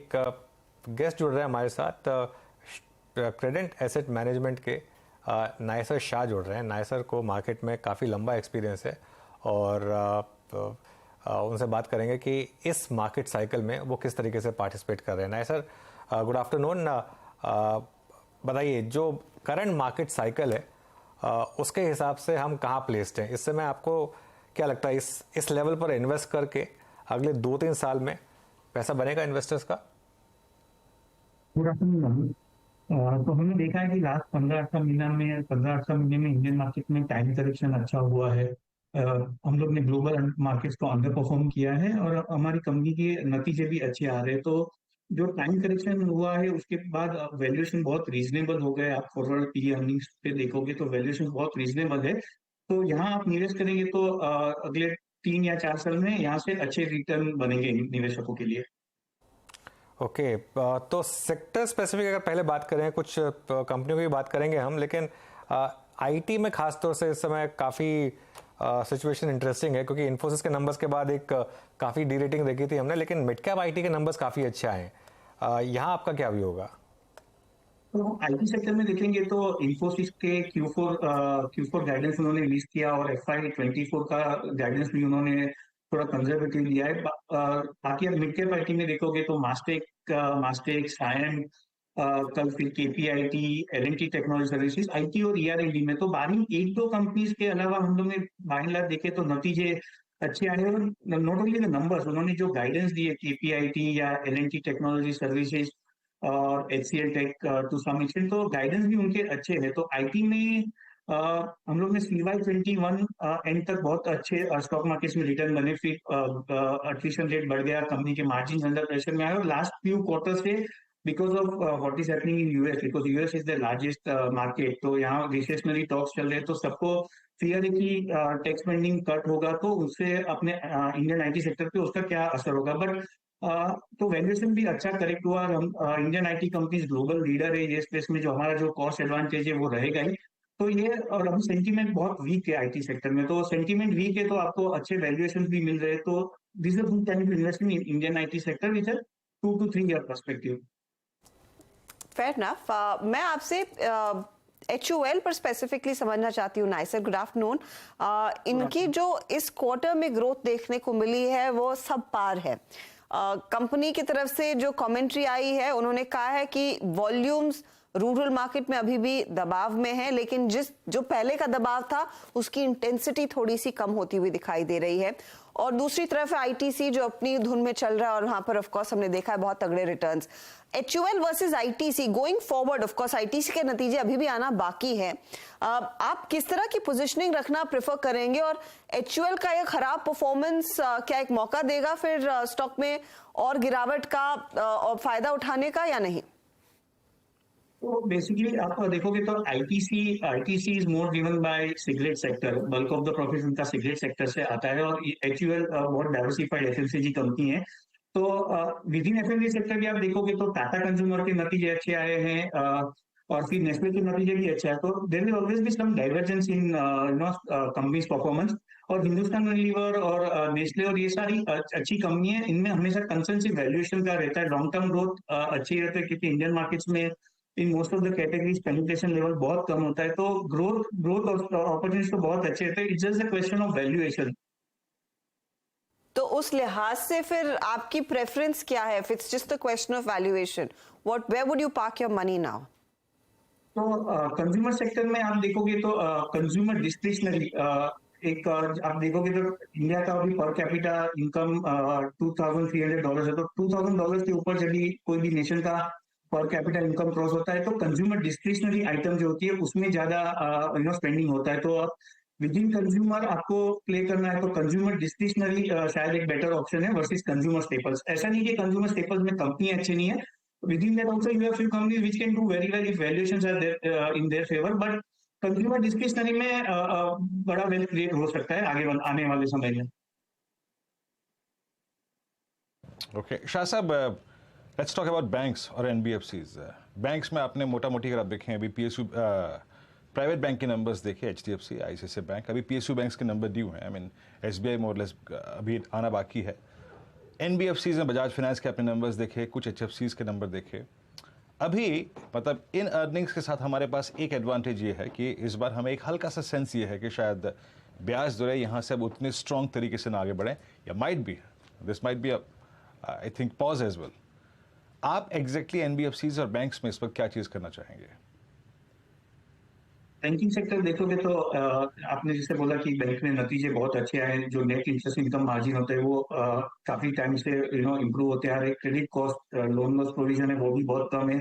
एक गेस्ट जुड़ रहे हैं हमारे साथ, क्रेडेंट एसेट मैनेजमेंट के नायसर शाह जुड़ रहे हैं। नायसर को मार्केट में काफ़ी लंबा एक्सपीरियंस है और उनसे बात करेंगे कि इस मार्केट साइकिल में वो किस तरीके से पार्टिसिपेट कर रहे हैं। नायसर, गुड आफ्टरनून। बताइए, जो करंट मार्केट साइकिल है उसके हिसाब से हम कहाँ प्लेस्ड हैं इस समय? आपको क्या लगता है इस लेवल पर इन्वेस्ट करके अगले 2-3 साल में पैसा बनेगा इन्वेस्टर्स का? Good afternoon. तो हमने देखा है कि लास्ट 15-18 महीने में इंडियन मार्केट में टाइम करेक्शन अच्छा हुआ है। हम लोग ने ग्लोबल मार्केट्स को अंडर परफॉर्म किया है और हमारी कंपनी के नतीजे भी अच्छे आ रहे हैं। तो जो टाइम करेक्शन हुआ है उसके बाद वैल्यूएशन बहुत रीजनेबल हो गए। आप फॉरवर्ड पी अर्निंग्स पे देखोगे तो वैल्यूएशन बहुत रीजनेबल है। तो यहाँ आप निवेश करेंगे तो अगले 3 या 4 साल में यहाँ से अच्छे रिटर्न बनेंगे निवेशकों के लिए। ओके, तो सेक्टर स्पेसिफिक अगर पहले बात करें, कुछ कंपनियों की बात करेंगे हम, लेकिन आईटी में खास तौर से इस समय काफ़ी सिचुएशन इंटरेस्टिंग है, क्योंकि इन्फोसिस के नंबर्स के बाद एक काफ़ी डी रेटिंग देखी थी हमने, लेकिन मिड कैप आईटी के नंबर्स काफ़ी अच्छे आए हैं। यहाँ आपका क्या व्यू होगा? तो आईटी सेक्टर में देखेंगे तो इन्फोसिस के क्यू4 गाइडेंस उन्होंने रिलीज किया और FY24 का गाइडेंस भी उन्होंने थोड़ा कंजर्वेटिव लिया है। बाकी आप मिड कैप आईटी में देखोगे तो मास्टेक सायन, कल फिर KPIT, LNT technology services, IT और ईआरएनडी में तो बारी एक दो कंपनीज के अलावा हम लोग ने बाय एंड लार्ज देखे तो नतीजे अच्छे आए हैं। नॉट ओनली द नंबर्स, उन्होंने जो गाइडेंस दिए केपीआईटी या एलएनटी टेक्नोलॉजी सर्विसेज और HCL tech to some extent, तो गाइडेंस भी उनके अच्छे हैं। तो आईटी में हम लोग ने CY21 एंड तक बहुत अच्छे स्टॉक मार्केट्स में रिटर्न बने। फिर अट्रिशन रेट बढ़ गया, कंपनी के मार्जिन अंडर प्रेशर में आए और लास्ट फ्यू क्वार्टर से because of what is happening in US, because US is the largest market, तो यहाँ रिसेशनरी टॉक्स चल रहे हैं, तो सबको फियर है कि टैक्स स्पेंडिंग कट होगा तो उससे अपने इंडियन आईटी सेक्टर पे उसका क्या असर होगा। बट तो वैल्यूएशन भी अच्छा करेक्ट हुआ। हम Indian IT companies global leader है ये स्पेस में, जो हमारा जो कॉस्ट एडवांटेज है वो रहेगा ही। तो ये, और हम सेंटीमेंट बहुत वीक है आईटी सेक्टर में, तो सेंटीमेंट वीक है तो आपको अच्छे वैल्यूएशन भी मिल रहे हैं। तो this is a good time to invest in Indian IT sector which 2 to 3 year perspective. Fair enough. मैं आपसे HUL पर स्पेसिफिकली समझना चाहती हूँ। नाइसर, गुड आफ्टरनून। इनकी जो इस क्वार्टर में ग्रोथ देखने को मिली है वो सब पार है। कंपनी की तरफ से जो कमेंट्री आई है, उन्होंने कहा है कि वॉल्यूम्स रूरल मार्केट में अभी भी दबाव में है, लेकिन जो पहले का दबाव था उसकी इंटेंसिटी थोड़ी सी कम होती हुई दिखाई दे रही है। और दूसरी तरफ आईटीसी जो अपनी धुन में चल रहा है और वहां पर ऑफ कोर्स हमने देखा है बहुत तगड़े returns. HUL versus ITC going forward, of course ITC के नतीजे अभी भी आना बाकी है। आप किस तरह की पोजीशनिंग रखना प्रेफर करेंगे और HUL का ये खराब परफॉर्मेंस क्या एक मौका देगा फिर स्टॉक में और गिरावट का और फायदा उठाने का, या नहीं? तो बेसिकली आप देखोगे तो ITC is more driven by cigarette sector, bulk of the profit उनका सिगरेट सेक्टर से आता है। और HUL बहुत डाइवर्सिफाइड FMCG कंपनी है। तो विद इन FMCG सेक्टर भी आप देखोगे तो टाटा कंज्यूमर के नतीजे अच्छे आए हैं और फिर नेस्ले के नतीजे भी अच्छे आए। तो there will always be some divergence in companies performance. और हिंदुस्तान यूनिलीवर और नेस्ले और ये सारी अच्छी कंपनी है, इनमें हमेशा कंसर्न वैल्यूएशन का रहता है। लॉन्ग टर्म ग्रोथ अच्छी रहती है क्योंकि इंडियन मार्केट्स में in most of the categories penetration level बहुत कम होता है, तो ग्रोथ अपॉर्चुनिटीज तो बहुत अच्छे रहते हैं। It's just a question of valuation. तो उस लिहाज से फिर आपकी प्रेफरेंस क्या है? If it's just a question of valuation, where would you park your money now? तो कंज्यूमर सेक्टर में आप देखोगे तो कंज्यूमर डिस्क्रिशनरी आप देखोगे तो इंडिया का अभी पर कैपिटा इनकम $2,300 है। तो $2,000 के ऊपर जब भी कोई भी नेशन का पर कैपिटल इनकम क्रॉस होता है तो कंज्यूमर डिस्क्रिशनरी आइटम जो होती है उसमें ज्यादा स्पेंडिंग होता है। तो आप विद इन कंज्यूमर आपको प्ले करना है तो कंज्यूमर डिस्क्रिशनरी शायद एक बेटर ऑप्शन है वर्सेस कंज्यूमर स्टेपल्स। ऐसा नहीं कि कंज्यूमर स्टेपल्स में कंपनी अच्छी नहीं है, within that also you have few companies which can do very well if valuations are there in their favor, but consumer discretionary में बड़ा वेल्थ क्रिएट हो सकता है आने वाले समय में। ओके शाह साहब, लेट्स टॉक अबाउट बैंक्स और एनबीएफसीज। बैंक्स में आपने मोटा मोटी अगर आप देखें अभी पीएसयू प्राइवेट बैंक के नंबर्स देखे, HDFC, ICICI बैंक, अभी PSU बैंक्स के नंबर ड्यू हैं। आई मीन SBI मोरलेस अभी आना बाकी है। एनबीएफसीज में बजाज फाइनेंस के अपने नंबर्स देखे, कुछ एचएफसीज के नंबर देखे। अभी मतलब इन अर्निंग्स के साथ हमारे पास एक एडवांटेज ये है कि इस बार हमें एक हल्का सा सेंस ये है कि शायद ब्याज दरें यहाँ से अब उतने स्ट्रॉन्ग तरीके से ना आगे बढ़ें, या might be this might be I think pause as well. आप एग्जैक्टली एनबीएफसीज और बैंक्स में इस वक्त क्या चीज़ करना चाहेंगे? बैंकिंग सेक्टर देखोगे तो आपने जैसे बोला कि बैंक में नतीजे बहुत अच्छे आए, जो नेट इंटरेस्ट इनकम मार्जिन होते हैं वो काफी टाइम से इम्प्रूव होते आ रहे। Credit cost, loan loss provision है वो भी बहुत कम है,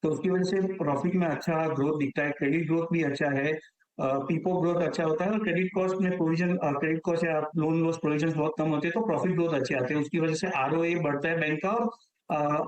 तो उसकी वजह से प्रॉफिट में अच्छा ग्रोथ दिखता है। क्रेडिट ग्रोथ भी अच्छा है, पीपो ग्रोथ अच्छा होता है, और क्रेडिट कॉस्ट में प्रोविजन, क्रेडिट कॉस्ट या लोन लॉस प्रोविजन बहुत कम होते हैं, तो प्रॉफिट ग्रोथ अच्छे आते हैं। उसकी वजह से आरओए बढ़ता है बैंक का, और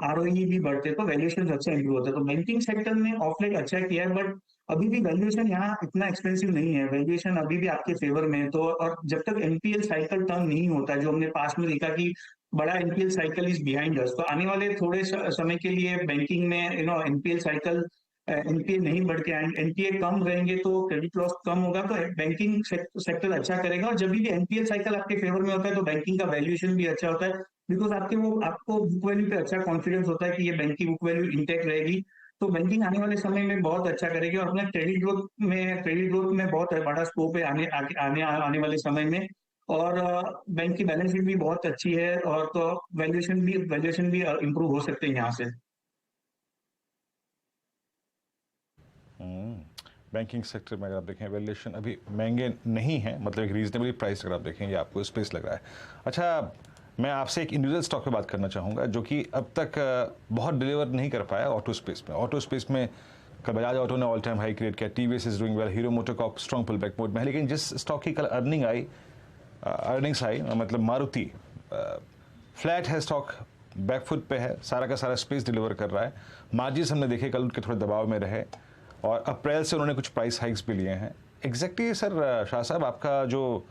आरओई भी बढ़ते हैं, तो वैल्यूएशन अच्छा इंप्रूव होता है। तो बैंकिंग सेक्टर में ऑफ लेट अच्छा किया है, बट अभी भी वैल्यूएशन यहाँ इतना एक्सपेंसिव नहीं है, वैल्यूएशन अभी भी आपके फेवर में है। तो और जब तक एनपीएल साइकिल टर्न नहीं होता, जो हमने पास में देखा कि बड़ा NPL cycle is behind us, तो आने वाले थोड़े समय के लिए बैंकिंग में एनपीएल साइकिल, एनपीए नहीं बढ़ के एनपीए कम रहेंगे तो क्रेडिट लॉस कम होगा, तो बैंकिंग सेक्टर अच्छा करेगा। और जब भी एनपीएल साइकिल आपके फेवर में होता है तो बैंकिंग का वैल्यूएशन भी अच्छा होता है, बिकॉज आपको बुक वैल्यू पे अच्छा कॉन्फिडेंस होता है कि ये बैंक की बुक वैल्यू इंटेक्ट रहेगी। तो बैंकिंग आने वाले समय में बहुत अच्छा करेगी, और अपना क्रेडिट ग्रोथ में बहुत बड़ा स्कोप है आने वाले समय में। और बैंक की बैलेंस शीट भी बहुत अच्छी है, और तो वैल्यूएशन भी इम्प्रूव हो सकते हैं यहाँ से। बैंकिंग सेक्टर में अगर आप देखें वैल्यूएशन अभी महंगे नहीं है, मतलब एक रीजनेबली प्राइस अगर आप देखेंगे आपको स्पेस लग रहा है। अच्छा, मैं आपसे एक इंडिविजुअल स्टॉक पे बात करना चाहूँगा जो कि अब तक बहुत डिलीवर नहीं कर पाया ऑटो स्पेस में। ऑटो स्पेस में कल बजाज ऑटो ने ऑल टाइम हाई क्रिएट किया, TVS is doing well, Hero MotoCorp strong pull back mode में है, लेकिन जिस स्टॉक की कल अर्निंग्स आई मतलब मारुति, फ्लैट है स्टॉक, बैकफुट पे है, सारा का सारा स्पेस डिलीवर कर रहा है। मार्जिन हमने देखे कल उनके थोड़े दबाव में रहे, और अप्रैल से उन्होंने कुछ प्राइस हाइक्स भी लिए हैं। एग्जैक्टली सर शाह साहब, आपका जो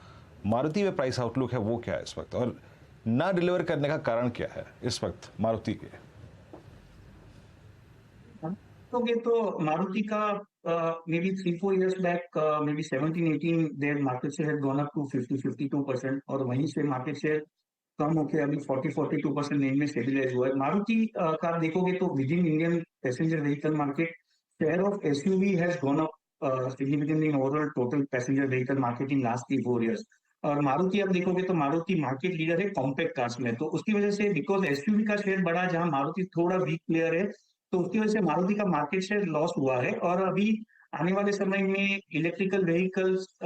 मारुति में प्राइस आउटलुक है वो क्या है इस वक्त, और ना डिलीवर करने का कारण क्या है इस वक्त मारुति के? तो मारुति का may be 3-4 years back, may be 17-18 their market share had gone up to 50-52%, और वहीं से मार्केट शेयर कम होकर अभी 40-42% रेंज में स्टेबलाइज हुआ है। मारुति का आप देखोगे तो with in Indian passenger vehicle market, share of SUV has gone up significantly in overall total passenger vehicle market in last 3-4 years। और मारुति आप देखोगे तो मारुति मार्केट लीडर है कॉम्पैक्ट कार्स में, तो उसकी वजह से बिकॉज एसयूवी का शेयर बढ़ा, जहां मारुति थोड़ा वीक प्लेयर है, तो उसकी वजह से मारुति का मार्केट शेयर लॉस हुआ है। और अभी आने वाले समय में इलेक्ट्रिकल व्हीकल्स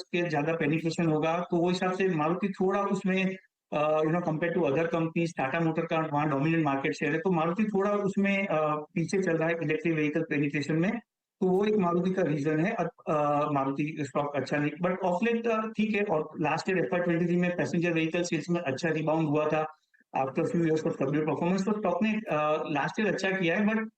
के ज्यादा पेनिट्रेशन होगा, तो वो हिसाब से मारुति थोड़ा उसमें compare to other companies, Tata motor का वहाँ डोमिनेंट मार्केट शेयर है, तो मारुति थोड़ा उसमें पीछे चल रहा है इलेक्ट्रिक व्हीकल पेनिट्रेशन में, तो वो एक मारुति का रीजन है। मारुति स्टॉक अच्छा नहीं, बट ऑफ लेट ठीक है। और लास्ट ईयर FY23 में पैसेंजर व्हीकल सेल्स में अच्छा रिबाउंड हुआ था after few years of subdued performance, तो स्टॉक ने लास्ट ईयर अच्छा किया है। बट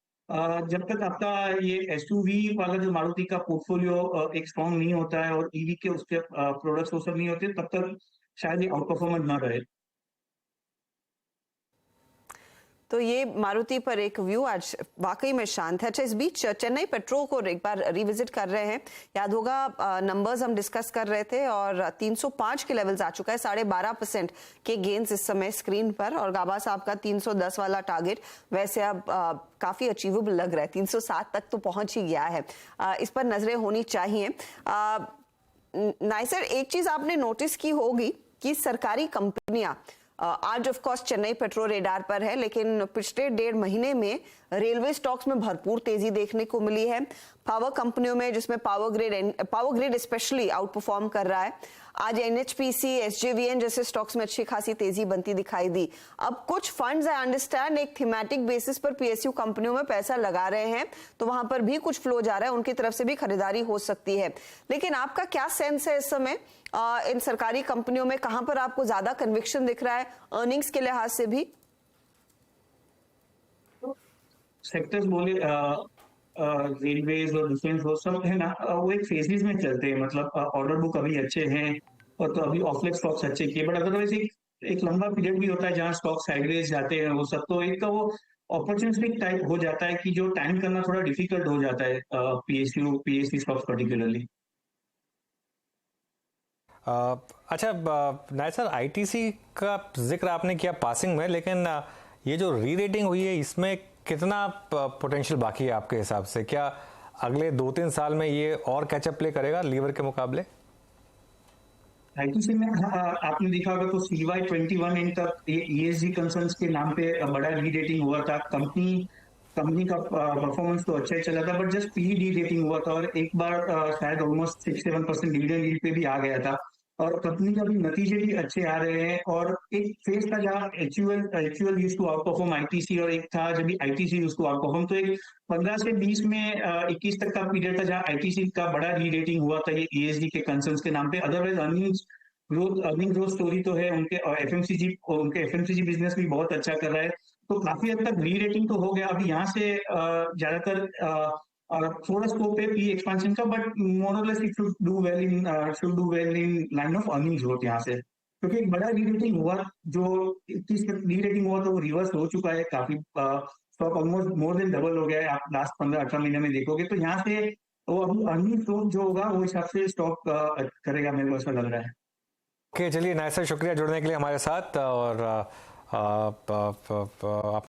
जब तक आपका ये एसयूवी वाला जो मारुति का पोर्टफोलियो एक स्ट्रॉन्ग नहीं होता है, और ईवी के उसके प्रोडक्ट्स वो सब नहीं होते, तब तक शायद ये आउट परफॉर्मेंस ना रहे। तो ये मारुति पर एक व्यू आज वाकई में शांत है। अच्छा, इस बीच चेन्नई पेट्रो को एक बार रिविजिट कर रहे हैं। याद होगा नंबर्स हम डिस्कस कर रहे थे, और 305 के लेवल्स आ चुका है, 12.5% के गेन्स इस समय स्क्रीन पर, और गाबा साहब का 310 वाला टारगेट वैसे अब काफी अचीवेबल लग रहा है, 307 तक तो पहुंच ही गया है। इस पर नजरें होनी चाहिए। नाइसर, एक चीज आपने नोटिस की होगी कि सरकारी कंपनियां आज of course Chennai petro radar पर है, लेकिन पिछले 1.5 महीने में रेलवे स्टॉक्स में भरपूर तेजी देखने को मिली है। पावर कंपनियों में, जिसमें power grid specially out perform कर रहा है। आज NHPC, SJVN जैसे स्टॉक्स में अच्छी खासी तेजी बनती दिखाई दी। अब कुछ फंड्स आई अंडरस्टैंड एक थीमेटिक बेसिस पर PSU कंपनियों में पैसा लगा रहे हैं, तो वहां पर भी कुछ फ्लो जा रहा है, उनकी तरफ से भी खरीदारी हो सकती है। लेकिन आपका क्या सेंस है इस समय इन सरकारी कंपनियों में, कहां पर आपको ज्यादा कन्विक्शन दिख रहा है अर्निंग्स के लिहाज से भी? सेक्टर्स बोले रेलवेज और डिफेंस वो सब है ना, वो एक फेजेस में चलते हैं। मतलब ऑर्डर बुक अभी अच्छे हैं, और तो अभी ऑफलेट स्टॉक्स अच्छे किए, बट अदरवाइज एक लंबा पीरियड भी होता है जहां स्टॉक साइडवेज जाते हैं, वो सब। तो एक का वो अपॉर्चुनिस्टिक टाइप हो जाता है कि जो टाइम करना थोड़ा डिफिकल्ट हो जाता है PSU PSC स्टॉक्स पर्टिकुलरली। अच्छा नायब सर, आईटीसी का जिक्र आपने किया पासिंग में, लेकिन ये जो री रेटिंग हुई है इसमें कितना पोटेंशियल बाकी है आपके हिसाब से? क्या अगले 2-3 साल में ये और कैचअप प्ले करेगा लीवर के मुकाबले? आईटीसी में आपने देखा होगा तो CY21 एंड तक ये ESG कंसर्न्स के नाम पे बड़ा री रेटिंग हुआ था। कंपनी का परफॉर्मेंस तो अच्छा ही चला था, but just P D rating हुआ था और एक बार शायद ऑलमोस्ट 6-7% डिविडेंड यील्ड पे भी आ गया था। और कंपनी का भी नतीजे भी अच्छे आ रहे हैं। और एक फेज था जहाँ HUL use to out perform ITC, और एक था जब ITC use to out perform. तो एक 15 से 20 में 21 तक का पीरियड था जहाँ आईटीसी का बड़ा री रेटिंग हुआ था ये ESG के कंसर्न्स के नाम पे। अदरवाइज अर्निंग ग्रोथ स्टोरी तो है उनके, उनके एफएमसीजी बिजनेस भी बहुत अच्छा कर रहा है। तो काफी हद तक री रेटिंग तो हो गया। अभी यहाँ से ज्यादातर थोड़ा स्कोप है पी एक्सपेंशन का, बट मोर और less it should do well in line of earning growth यहाँ से। क्योंकि एक बड़ा री रेटिंग हुआ, जो 21 री रेटिंग हुआ, तो वो रिवर्स हो चुका है काफी। Stock almost more than double हो गया है, आप लास्ट 15-18 महीने में देखोगे। तो यहाँ से वो अभी अर्निंग ग्रोथ जो होगा वो हिसाब से स्टॉक करेगा, मेरे को ऐसा लग रहा है। ओके, चलिए नायब सर, शुक्रिया जुड़ने के लिए हमारे साथ। और